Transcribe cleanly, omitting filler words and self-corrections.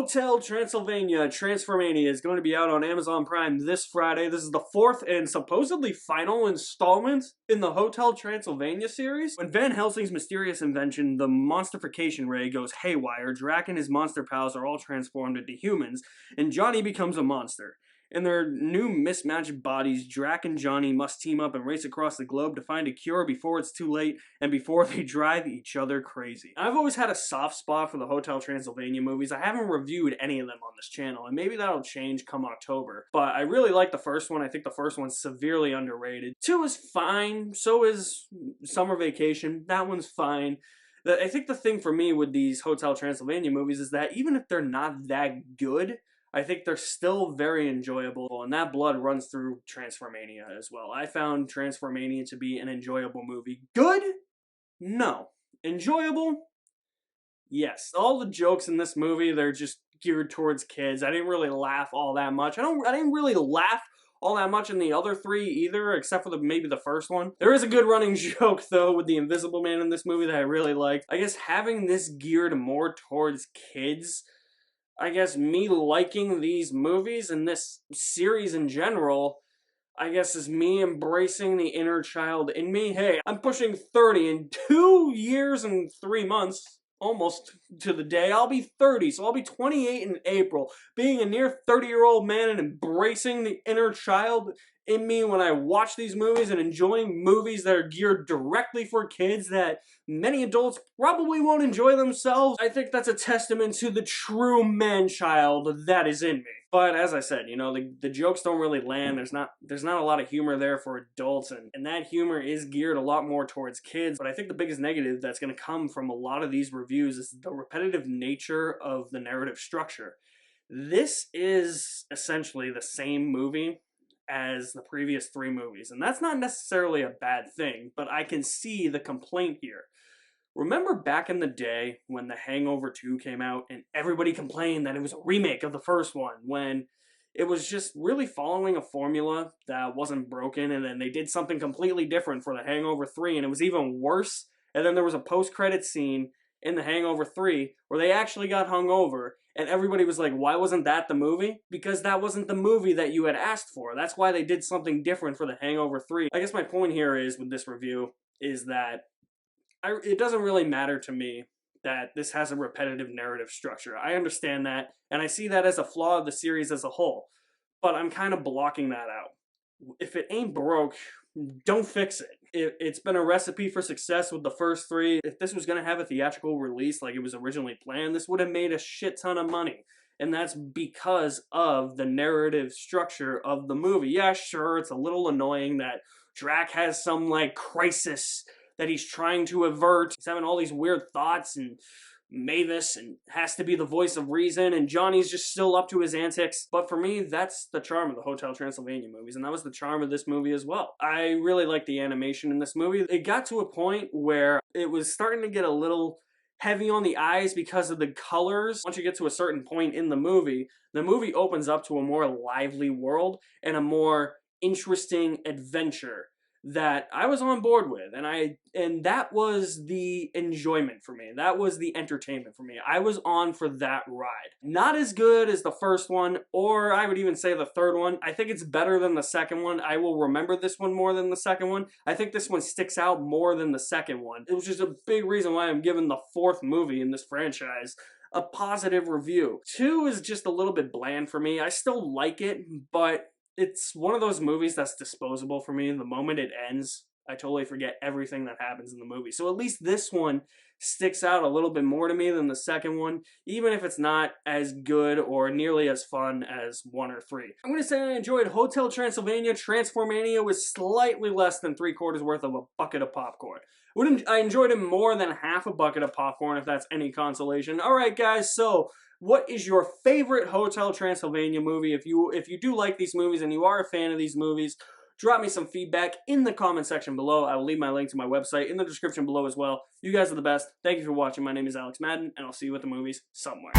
Hotel Transylvania Transformania is going to be out on Amazon Prime this Friday. This is the fourth and supposedly final installment in the Hotel Transylvania series. When Van Helsing's mysterious invention, the Monsterification Ray, goes haywire, Drac and his monster pals are all transformed into humans, and Johnny becomes a monster. In their new mismatched bodies, Drac and Johnny must team up and race across the globe to find a cure before it's too late and before they drive each other crazy. I've always had a soft spot for the Hotel Transylvania movies. I haven't reviewed any of them on this channel, and maybe that'll change come October. But I really like the first one. I think the first one's severely underrated. 2 is fine. So is Summer Vacation. That one's fine. I think the thing for me with these Hotel Transylvania movies is that even if they're not that good, I think they're still very enjoyable, and that blood runs through Transformania as well. I found Transformania to be an enjoyable movie. Good? No. Enjoyable? Yes. All the jokes in this movie, they're just geared towards kids. I didn't really laugh all that much. I didn't really laugh all that much in the other 3 either, except for maybe the first one. There is a good running joke, though, with the Invisible Man in this movie that I really liked. I guess having this geared more towards kids, I guess me liking these movies and this series in general, I guess is me embracing the inner child in me. Hey, I'm pushing 30 in 2 years and 3 months, almost to the day. I'll be 30, so I'll be 28 in April. Being a near 30-year-old man and embracing the inner child in me when I watch these movies and enjoying movies that are geared directly for kids that many adults probably won't enjoy themselves, I think that's a testament to the true man-child that is in me. But as I said, you know, the jokes don't really land. There's not a lot of humor there for adults, and that humor is geared a lot more towards kids. But I think the biggest negative that's going to come from a lot of these reviews is the repetitive nature of the narrative structure. This is essentially the same movie as the previous 3 movies, and that's not necessarily a bad thing, but I can see the complaint here. Remember back in the day when The Hangover 2 came out and everybody complained that it was a remake of the first one, when it was just really following a formula that wasn't broken, and then they did something completely different for The Hangover 3 and it was even worse, and then there was a post-credit scene in The Hangover 3 where they actually got hungover, and everybody was like, why wasn't that the movie? Because that wasn't the movie that you had asked for. That's why they did something different for The Hangover 3. I guess my point here is, with this review, is that it doesn't really matter to me that this has a repetitive narrative structure. I understand that, and I see that as a flaw of the series as a whole, but I'm kind of blocking that out. If it ain't broke, don't fix it. It's been a recipe for success with the first 3. If this was going to have a theatrical release like it was originally planned, this would have made a shit ton of money. And that's because of the narrative structure of the movie. Yeah, sure, it's a little annoying that Drac has some, like, crisis that he's trying to avert. He's having all these weird thoughts, and Mavis and has to be the voice of reason, and Johnny's just still up to his antics. But for me, that's the charm of the Hotel Transylvania movies, and that was the charm of this movie as well. I really like the animation in this movie. It got to a point where it was starting to get a little heavy on the eyes because of the colors. Once you get to a certain point in the movie opens up to a more lively world and a more interesting adventure that I was on board with, and that was the enjoyment for me. That was the entertainment for me. I was on for that ride. Not as good as the first one, or I would even say the third one. I think it's better than the second one. I will remember this one more than the second one. I think this one sticks out more than the second one. It was just a big reason why I'm giving the 4th movie in this franchise a positive review. 2 is just a little bit bland for me. I still like it, but it's one of those movies that's disposable for me. The moment it ends, I totally forget everything that happens in the movie. So at least this one sticks out a little bit more to me than the second one, even if it's not as good or nearly as fun as 1 or 3. I'm going to say I enjoyed Hotel Transylvania. Transformania was slightly less than 3/4 worth of a bucket of popcorn. I enjoyed it more than half a bucket of popcorn, if that's any consolation. Alright guys, so what is your favorite Hotel Transylvania movie? If you do like these movies and you are a fan of these movies, drop me some feedback in the comment section below. I will leave my link to my website in the description below as well. You guys are the best. Thank you for watching. My name is Alex Madden, and I'll see you at the movies somewhere.